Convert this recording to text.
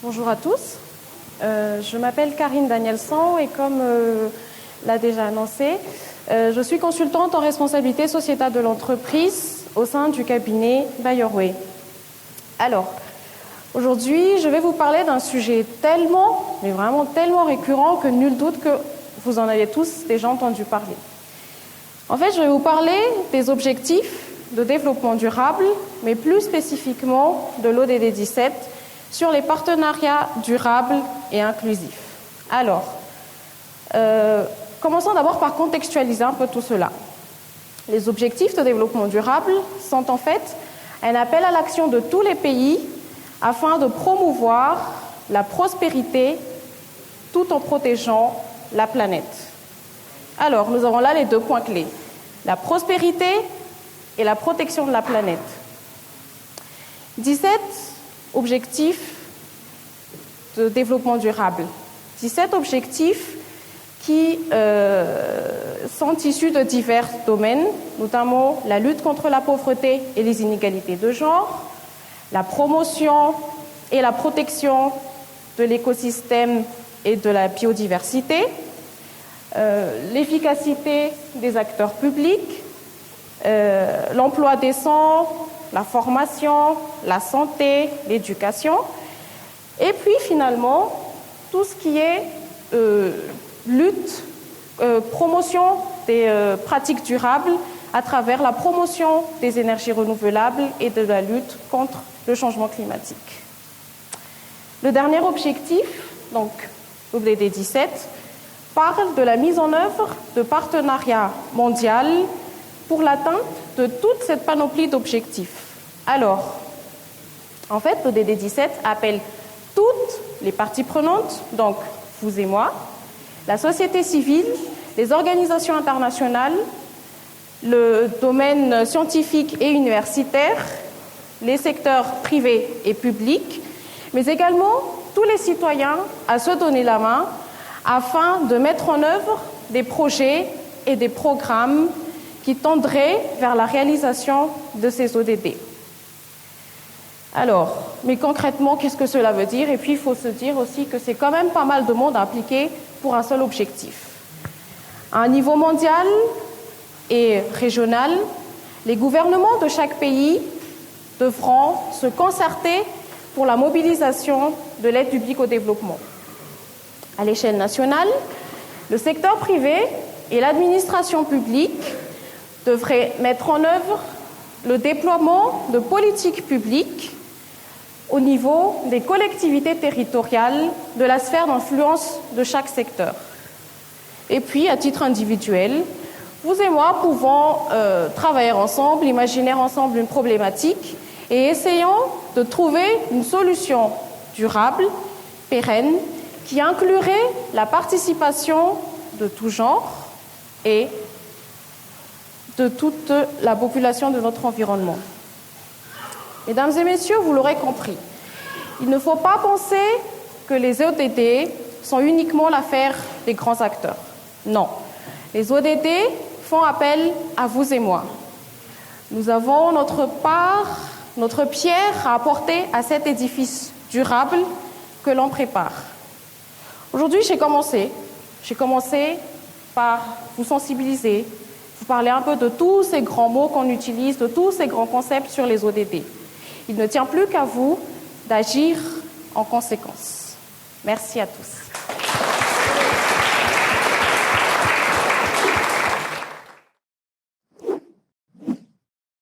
Bonjour à tous. Je m'appelle Karine Danielson et comme l'a déjà annoncé, je suis consultante en responsabilité sociétale de l'entreprise au sein du cabinet Bayer-Way. Alors, aujourd'hui, je vais vous parler d'un sujet tellement, mais vraiment tellement récurrent que nul doute que vous en avez tous déjà entendu parler. En fait, je vais vous parler des objectifs de développement durable, mais plus spécifiquement de l'ODD 17 sur les partenariats durables et inclusifs. Alors, commençons d'abord par contextualiser un peu tout cela. Les objectifs de développement durable sont en fait un appel à l'action de tous les pays afin de promouvoir la prospérité tout en protégeant la planète. Alors, nous avons là les deux points clés, la prospérité et la protection de la planète. 17 objectifs de développement durable. 17 objectifs qui sont issus de divers domaines, notamment la lutte contre la pauvreté et les inégalités de genre, la promotion et la protection de l'écosystème et de la biodiversité, l'efficacité des acteurs publics, l'emploi décent, la formation, la santé, l'éducation, et puis finalement tout ce qui est lutte, promotion des pratiques durables à travers la promotion des énergies renouvelables et de la lutte contre le changement climatique. Le dernier objectif, donc l'ODD 17, parle de la mise en œuvre de partenariats mondiaux pour l'atteinte de toute cette panoplie d'objectifs. Alors, en fait, l'ODD 17 appelle toutes les parties prenantes, donc vous et moi, la société civile, les organisations internationales, le domaine scientifique et universitaire, les secteurs privés et publics, mais également tous les citoyens à se donner la main afin de mettre en œuvre des projets et des programmes qui tendraient vers la réalisation de ces ODD. Alors, mais concrètement, qu'est-ce que cela veut dire? Et puis, il faut se dire aussi que c'est quand même pas mal de monde impliqué pour un seul objectif. À un niveau mondial et régional, les gouvernements de chaque pays devront se concerter pour la mobilisation de l'aide publique au développement. À l'échelle nationale, le secteur privé et l'administration publique devraient mettre en œuvre le déploiement de politiques publiques au niveau des collectivités territoriales de la sphère d'influence de chaque secteur. Et puis, à titre individuel, vous et moi pouvons travailler ensemble, imaginer ensemble une problématique et essayons de trouver une solution durable, pérenne, qui inclurait la participation de tout genre et de toute la population de notre environnement. Mesdames et messieurs, vous l'aurez compris, il ne faut pas penser que les ODD sont uniquement l'affaire des grands acteurs. Non, les ODD font appel à vous et moi. Nous avons notre part, notre pierre à apporter à cet édifice durable que l'on prépare. Aujourd'hui, j'ai commencé par vous sensibiliser, vous parler un peu de tous ces grands mots qu'on utilise, de tous ces grands concepts sur les ODD. Il ne tient plus qu'à vous d'agir en conséquence. Merci à tous.